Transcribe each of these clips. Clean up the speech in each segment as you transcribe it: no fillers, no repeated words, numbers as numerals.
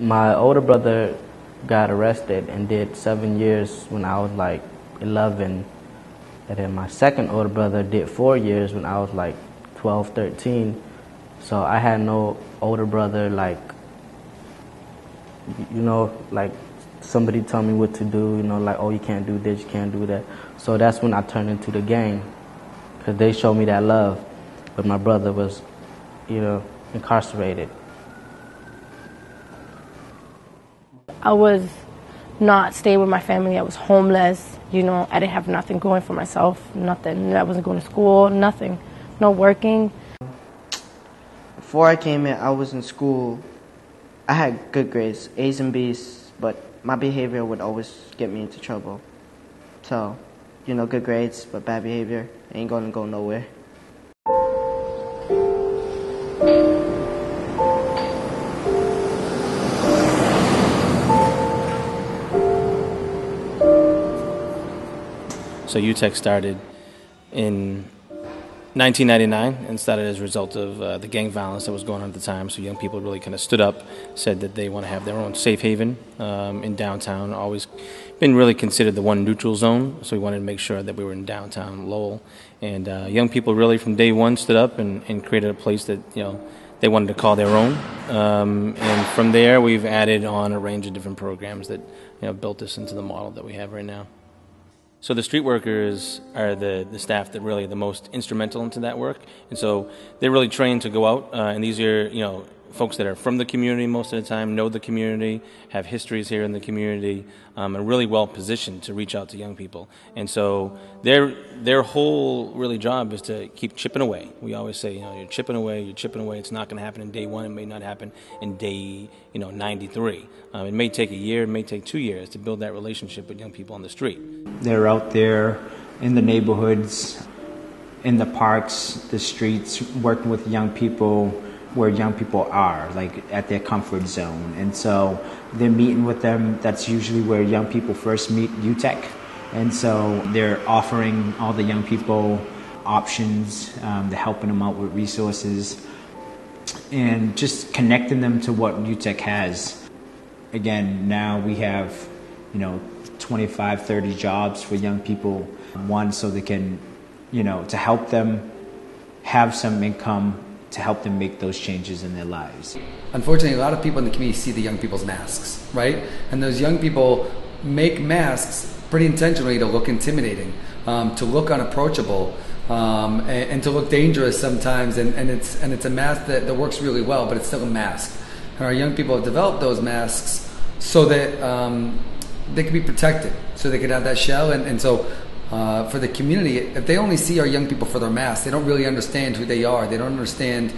My older brother got arrested and did 7 years when I was like 11. And then my second older brother did 4 years when I was like 12, 13. So I had no older brother, like, like somebody tell me what to do, like, oh, you can't do this, you can't do that. So that's when I turned into the gang, because they showed me that love. But my brother was, incarcerated. I was not staying with my family. I was homeless. I didn't have nothing going for myself, nothing. I wasn't going to school, nothing, no working. Before I came in, I was in school. I had good grades, A's and B's, but my behavior would always get me into trouble. So, good grades, but bad behavior ain't going to go nowhere. So UTEC started in 1999 and started as a result of the gang violence that was going on at the time. So young people really kind of stood up, said that they want to have their own safe haven in downtown. Always been really considered the one neutral zone, so we wanted to make sure that we were in downtown Lowell. And young people really from day one stood up and created a place that they wanted to call their own. And from there, we've added on a range of different programs that built us into the model that we have right now. So the street workers are the staff that really are the most instrumental into that work, and so they're really trained to go out, and these are folks that are from the community most of the time, know the community, have histories here in the community, and really well positioned to reach out to young people. And so their whole really job is to keep chipping away. We always say, you're chipping away, It's not going to happen in day one. It may not happen in day 93. It may take a year, it may take 2 years to build that relationship with young people on the street. They're out there in the neighborhoods, in the parks, the streets, working with young people where young people are, like at their comfort zone. And so they're meeting with them. That's usually where young people first meet UTEC. And so they're offering all the young people options, they're helping them out with resources, and just connecting them to what UTEC has. Again, now we have 25, 30 jobs for young people, one, so they can, to help them have some income to help them make those changes in their lives. Unfortunately, a lot of people in the community see the young people's masks, right? And those young people make masks pretty intentionally to look intimidating, to look unapproachable, and to look dangerous sometimes. And it's a mask that works really well, but it's still a mask. And our young people have developed those masks so that they can be protected, so they can have that shell. And so for the community, if they only see our young people for their masks, they don't really understand who they are. They don't understand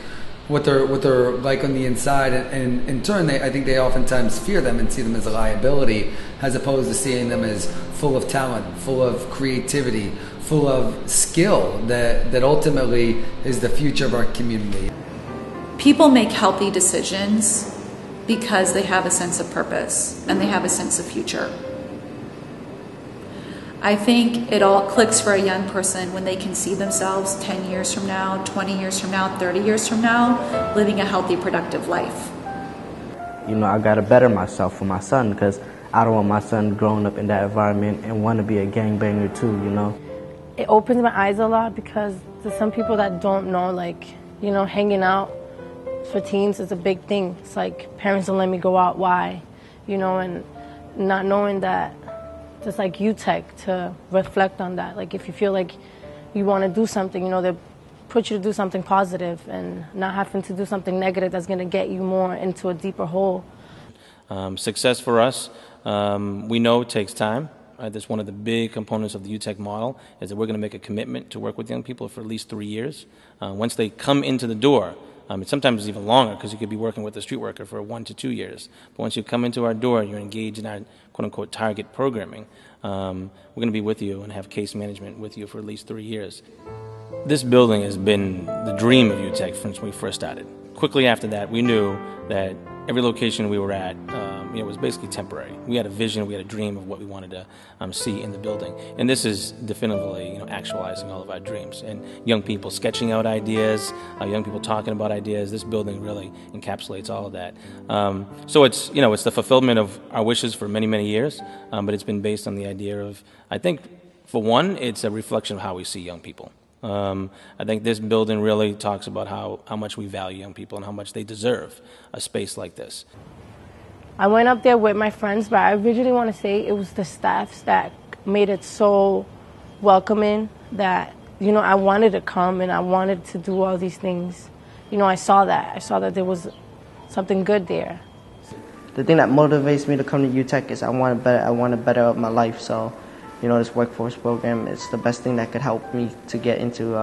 what they're like on the inside, and in turn, I think they oftentimes fear them and see them as a liability, as opposed to seeing them as full of talent, full of creativity, full of skill that ultimately is the future of our community. People make healthy decisions because they have a sense of purpose and they have a sense of future. I think it all clicks for a young person when they can see themselves 10 years from now, 20 years from now, 30 years from now, living a healthy, productive life. I got to better myself for my son, because I don't want my son growing up in that environment and want to be a gangbanger too, It opens my eyes a lot, because there's some people that don't know, hanging out for teens is a big thing. It's like, parents don't let me go out, why? And not knowing that, just like UTEC, to reflect on that. Like, if you feel like you want to do something, they put you to do something positive and not having to do something negative that's going to get you more into a deeper hole. Success for us, we know it takes time. That's one of the big components of the UTEC model, is that we're going to make a commitment to work with young people for at least 3 years. Once they come into the door, it's sometimes even longer, because you could be working with a street worker for 1 to 2 years. But once you come into our door, you're engaged in our quote-unquote target programming. We're going to be with you and have case management with you for at least 3 years. This building has been the dream of UTEC since we first started. Quickly after that, we knew that every location we were at, it was basically temporary. We had a vision, we had a dream of what we wanted to see in the building. And this is definitively, actualizing all of our dreams. And young people sketching out ideas, young people talking about ideas. This building really encapsulates all of that. So it's, it's the fulfillment of our wishes for many, many years, but it's been based on the idea of, I think, for one, it's a reflection of how we see young people. I think this building really talks about how much we value young people and how much they deserve a space like this. I went up there with my friends, but I originally want to say it was the staffs that made it so welcoming that, I wanted to come and I wanted to do all these things. I saw that. I saw that there was something good there. The thing that motivates me to come to UTech is I want to better up my life. So, this workforce program is the best thing that could help me to get into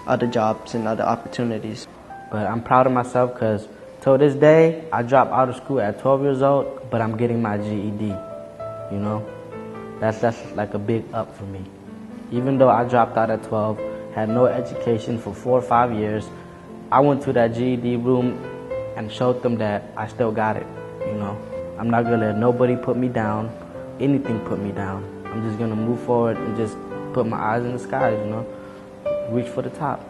other jobs and other opportunities. But I'm proud of myself because till this day, I dropped out of school at 12 years old, but I'm getting my GED, That's like a big up for me. Even though I dropped out at 12, had no education for 4 or 5 years, I went to that GED room and showed them that I still got it, I'm not going to let nobody put me down, anything put me down. I'm just going to move forward and just put my eyes in the skies, reach for the top.